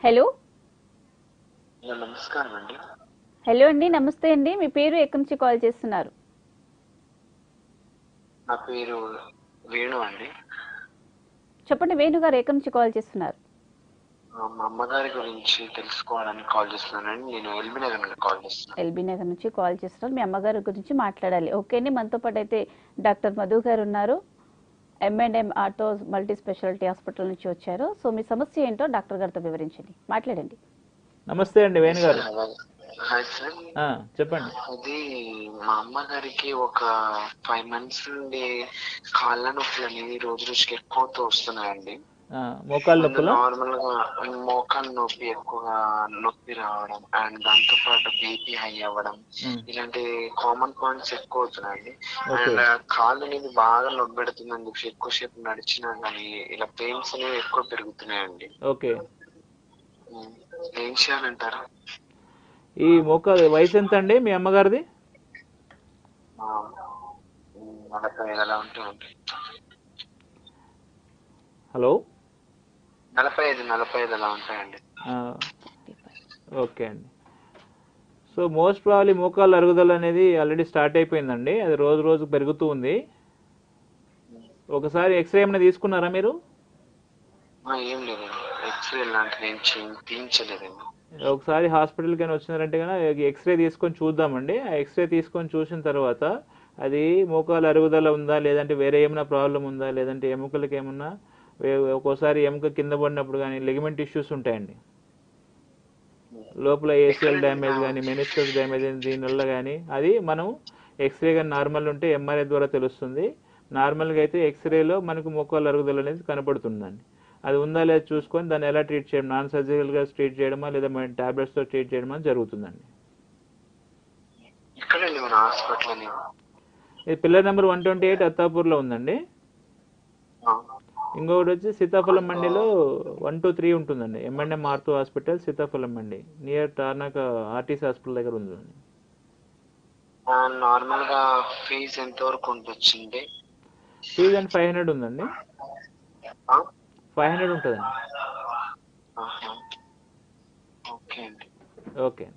Hello. నమస్కారం అండి. Hello అండి, నమస్తే అండి. మీ పేరు ఎక్కడి నుంచి కాల్ చేస్తున్నారు? నా పేరు వేణు అండి. చెప్పండి వేణు గారు, ఎక్కడి నుంచి కాల్ చేస్తున్నారు? మా అమ్మగారి గురించి తెలుసుకోవడానికి కాల్ చేస్తున్నానండి. నేను ఎల్బీ నగర్ నుండి కాల్ చేస్తున్నాను. ఎల్బీ నగర్ నుంచి కాల్ చేస్తున్నారు. మీ అమ్మగారి గురించి మాట్లాడాలి. ఓకే అండి, మనతో పాటు అయితే డాక్టర్ మధు గారు ఉన్నారు. M&M ortho multi speciality hospital నుంచి వచ్చారు. సో మీ సమస్య ఏంటో డాక్టర్ గారితో వివరించండి, మాట్లాడండి. నమస్తే అండి వేణు గారు. Hi sir. చెప్పండి. అది మా అమ్మగారికి ఒక 5 months నుండి కాళ్ళ నొప్పులు అనేవి రోజు రోజుకి ఎక్కువతో వస్తున్నాయండి. మోకాళ్ళ నొప్పులు, నార్మల్ గా మోకాళ్ళ నొప్పి ఎక్కువగా నొప్పి రావడం అండ్ దాంతో పాటు బీపీ హై అవ్వడం, ఇలాంటి కామన్ పాయింట్స్ ఎక్కువ అవుతున్నాయండి. అండ్ కాళ్ళు అనేది బాగా నొప్పి పెడుతుందని చెప్పి ఎక్కువసేపు నడిచినా కానీ ఇలా పెయిన్స్ అనేవి ఎక్కువ పెరుగుతున్నాయండి. ఓకే, ఏం చేయాలంటారు? ఈ మోకాలు వయసు ఎంత అండి మీ అమ్మగారిది? 45 అలా ఉంటుంది. హలో, 45 అలా ఉంటాయండి. ఓకే అండి. సో మోస్ట్ ప్రాబ్లీ మోకాళ్ళ అరుగుదల అనేది ఆల్రెడీ స్టార్ట్ అయిపోయిందండి. అది రోజు రోజు పెరుగుతూ ఉంది. ఒకసారి ఎక్స్రే ఏమైనా తీసుకున్నారా మీరు? ఏం లేదండి, ఎక్స్రే లాంటిది ఏం తీయించలేదండి. ఒకసారి హాస్పిటల్కి అయినా వచ్చినారంటే కనుక ఎక్స్రే తీసుకొని చూద్దామండి. ఆ ఎక్స్రే తీసుకొని చూసిన తర్వాత అది మోకాలు అరుగుదల ఉందా, లేదంటే వేరే ఏమైనా ప్రాబ్లం ఉందా, లేదంటే ఎముకలకి ఏమన్నా ఒక్కోసారి ఎముక కింద పడినప్పుడు కానీ లిగమెంట్ ఇష్యూస్ ఉంటాయండి. లోపల ఏసిఎల్ డ్యామేజ్ కానీ మెనిస్కస్ డ్యామేజ్ దీనివల్ల కానీ అది మనం ఎక్స్రే కానీ నార్మల్ ఉంటే ఎంఆర్ఐ ద్వారా తెలుస్తుంది. నార్మల్గా అయితే ఎక్స్రేలో మనకు మోకాలు అరుగుదల అనేది కనపడుతుందండి. అది ఉందా లేదా చూసుకొని దాన్ని ఎలా ట్రీట్ చేయడం, నాన్ సర్జికల్గా ట్రీట్ చేయడమా లేదా మన ట్యాబ్లెట్స్తో ట్రీట్ చేయడమా జరుగుతుందండి. ఇది పిల్లర్ నెంబర్ 128 అత్తాపూర్లో ఉందండి. ఇంకొకటి వచ్చి సీతాఫలం మండిలో 123 ఉంటుందండి. M&M ఆర్థో హాస్పిటల్, సీతాఫలం మండి, నియర్ టార్నాక ఆర్టీసీ హాస్పిటల్ దగ్గర ఉందండి. నార్మల్ గా ఫీజు ఎంత వరకు ఉంటుంది? ఫీజు అంటే 500 ఉందండి. 500 ఉంటుందండి. ఓకే అండి. ఓకే.